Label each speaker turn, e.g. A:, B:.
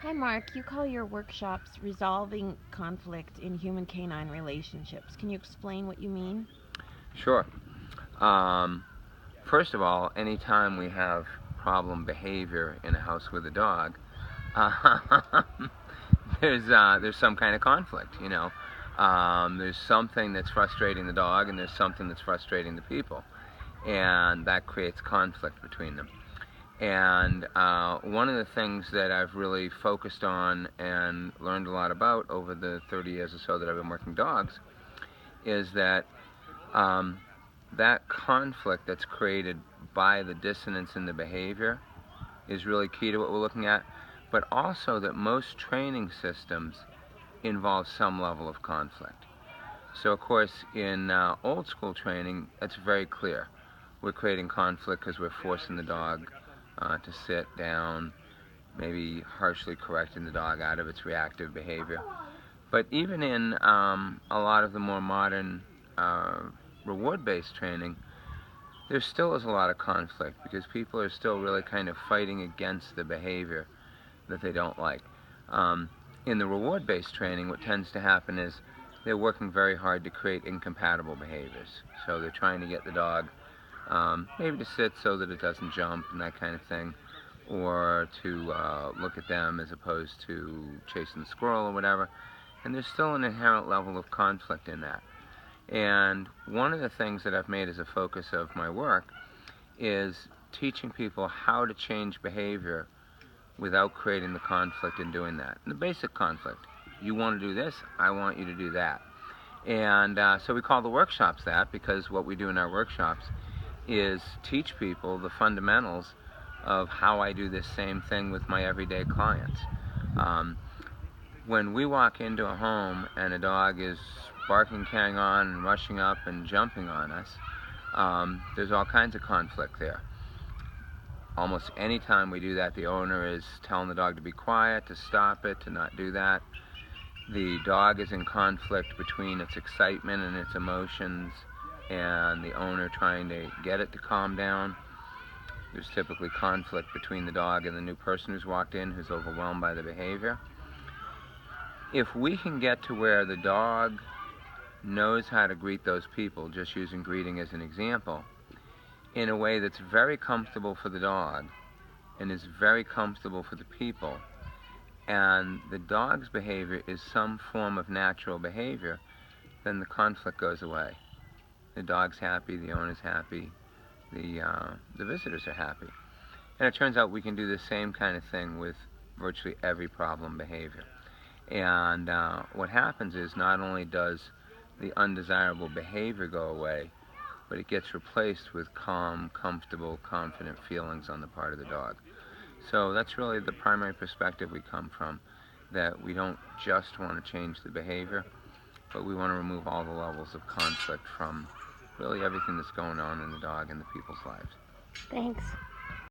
A: Hi, Mark. You call your workshops resolving conflict in human canine relationships. Can you explain what you mean?
B: Sure. Um, First of all, anytime we have problem behavior in a house with a dog, um, there's some kind of conflict. There's something that's frustrating the dog, and there's something that's frustrating the people, and that creates conflict between them. And one of the things that I've really focused on and learned a lot about over the 30 years or so that I've been working dogs is that um, that conflict that's created by the dissonance in the behavior is really key to what we're looking at, but also that most training systems involve some level of conflict. So, of course, in old school training, it's very clear. We're creating conflict because we're forcing the dog to sit down, maybe harshly correcting the dog out of its reactive behavior. But even in a lot of the more modern uh, reward-based training, there still is a lot of conflict because people are still really kind of fighting against the behavior that they don't like. Um, in the reward-based training, what tends to happen is they're working very hard to create incompatible behaviors. So they're trying to get the dog maybe to sit so that it doesn't jump and that kind of thing, or to look at them as opposed to chasing the squirrel or whatever. And there's still an inherent level of conflict in that. And one of the things that I've made as a focus of my work is teaching people how to change behavior without creating the conflict in doing that. And the basic conflict. You want to do this, I want you to do that. And so we call the workshops that because what we do in our workshops is teach people the fundamentals of how I do this same thing with my everyday clients. Um, when we walk into a home and a dog is barking, carrying on, and rushing up and jumping on us, there's all kinds of conflict there. Almost any time we do that, the owner is telling the dog to be quiet, to stop it, to not do that. The dog is in conflict between its excitement and its emotions and the owner trying to get it to calm down. There's typically conflict between the dog and the new person who's walked in who's overwhelmed by the behavior. If we can get to where the dog knows how to greet those people, just using greeting as an example, in a way that's very comfortable for the dog and is very comfortable for the people, and the dog's behavior is some form of natural behavior, then the conflict goes away. The dog's happy, the owner's happy, the visitors are happy. And it turns out we can do the same kind of thing with virtually every problem behavior. And what happens is not only does the undesirable behavior go away, but it gets replaced with calm, comfortable, confident feelings on the part of the dog. So that's really the primary perspective we come from, that we don't just want to change the behavior, but we want to remove all the levels of conflict from really everything that's going on in the dog and the people's lives.
A: Thanks.